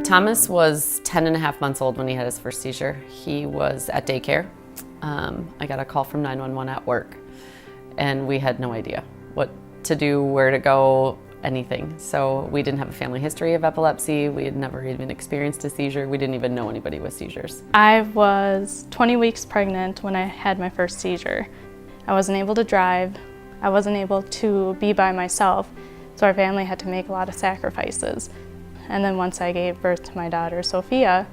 Thomas was 10 and a half months old when he had his first seizure. He was at daycare. I got a call from 911 at work, and we had no idea what to do, where to go, anything. So we didn't have a family history of epilepsy. We had never even experienced a seizure. We didn't even know anybody with seizures. I was 20 weeks pregnant when I had my first seizure. I wasn't able to drive. I wasn't able to be by myself, so our family had to make a lot of sacrifices. And then once I gave birth to my daughter, Sophia,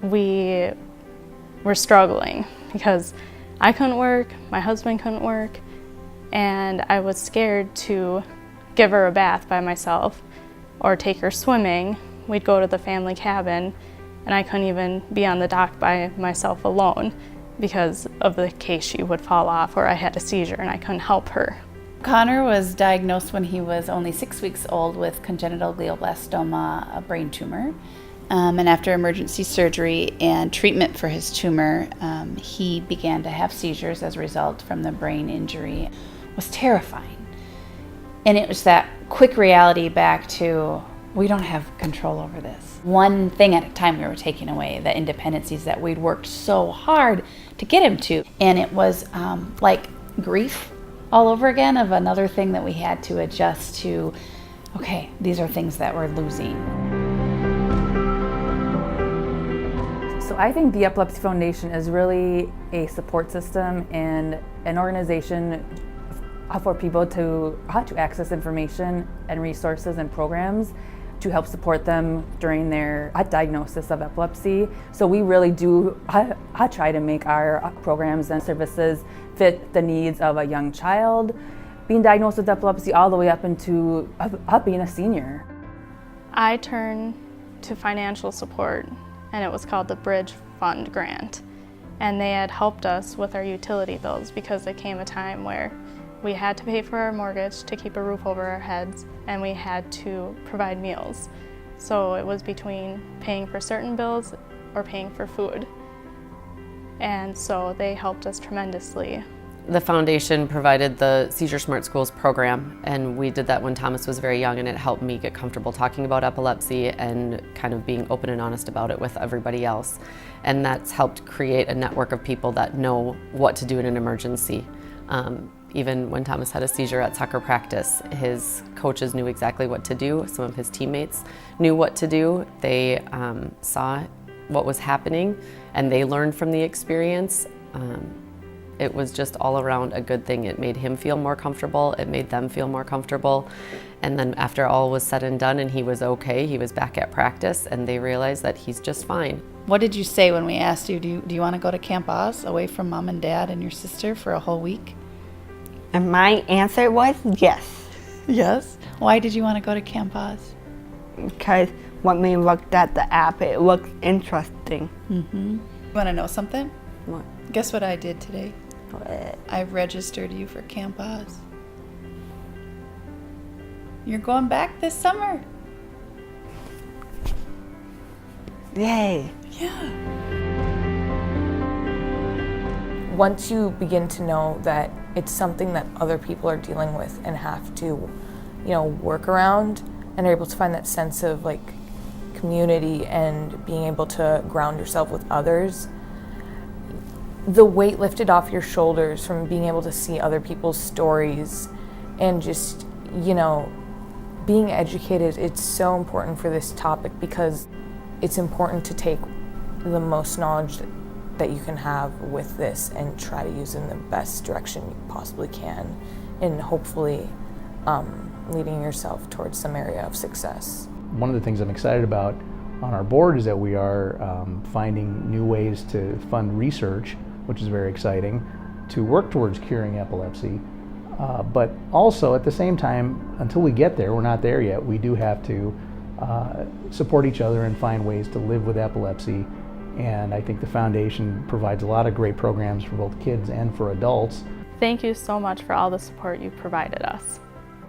we were struggling because I couldn't work, my husband couldn't work, and I was scared to give her a bath by myself or take her swimming. We'd go to the family cabin, and I couldn't even be on the dock by myself alone because of the case she would fall off or I had a seizure and I couldn't help her. Connor was diagnosed when he was only 6 weeks old with congenital glioblastoma, a brain tumor. And after emergency surgery and treatment for his tumor, he began to have seizures as a result from the brain injury. It was terrifying. And it was that quick reality back to, we don't have control over this. One thing at a time we were taking away, the independencies that we'd worked so hard to get him to. And it was like grief all over again of another thing that we had to adjust to. Okay, these are things that we're losing. So I think the Epilepsy Foundation is really a support system and an organization for people to access information and resources and programs to help support them during their diagnosis of epilepsy. So we really do try to make our programs and services fit the needs of a young child being diagnosed with epilepsy all the way up into being a senior. I turned to financial support, and it was called the Bridge Fund Grant. And they had helped us with our utility bills because there came a time where we had to pay for our mortgage to keep a roof over our heads, and we had to provide meals. So it was between paying for certain bills or paying for food. And so they helped us tremendously. The foundation provided the Seizure Smart Schools program, and we did that when Thomas was very young, and it helped me get comfortable talking about epilepsy and kind of being open and honest about it with everybody else. And that's helped create a network of people that know what to do in an emergency. Even when Thomas had a seizure at soccer practice, his coaches knew exactly what to do. Some of his teammates knew what to do. They saw what was happening, and they learned from the experience. It was just all around a good thing. It made him feel more comfortable. It made them feel more comfortable. And then after all was said and done and he was okay, he was back at practice, and they realized that he's just fine. What did you say when we asked you, do you want to go to Camp Oz away from mom and dad and your sister for a whole week? And my answer was yes. Yes? Why did you want to go to Camp Oz? Because when we looked at the app, it looked interesting. Mm-hmm. You want to know something? What? Guess what I did today? What? I registered you for Camp Oz. You're going back this summer. Yay. Yeah. Once you begin to know that it's something that other people are dealing with and have to, work around, and are able to find that sense of community and being able to ground yourself with others, the weight lifted off your shoulders from being able to see other people's stories and just, being educated, it's so important for this topic because it's important to take the most knowledge that you can have with this and try to use it in the best direction you possibly can, and hopefully leading yourself towards some area of success. One of the things I'm excited about on our board is that we are finding new ways to fund research, which is very exciting, to work towards curing epilepsy. But also at the same time, until we get there, we're not there yet, we do have to support each other and find ways to live with epilepsy. And I think the foundation provides a lot of great programs for both kids and for adults. Thank you so much for all the support you provided us.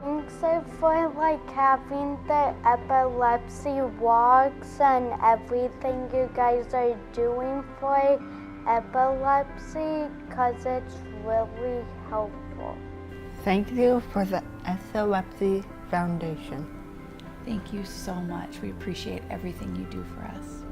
Thanks for having the epilepsy walks and everything you guys are doing for epilepsy, because it's really helpful. Thank you for the Epilepsy Foundation. Thank you so much. We appreciate everything you do for us.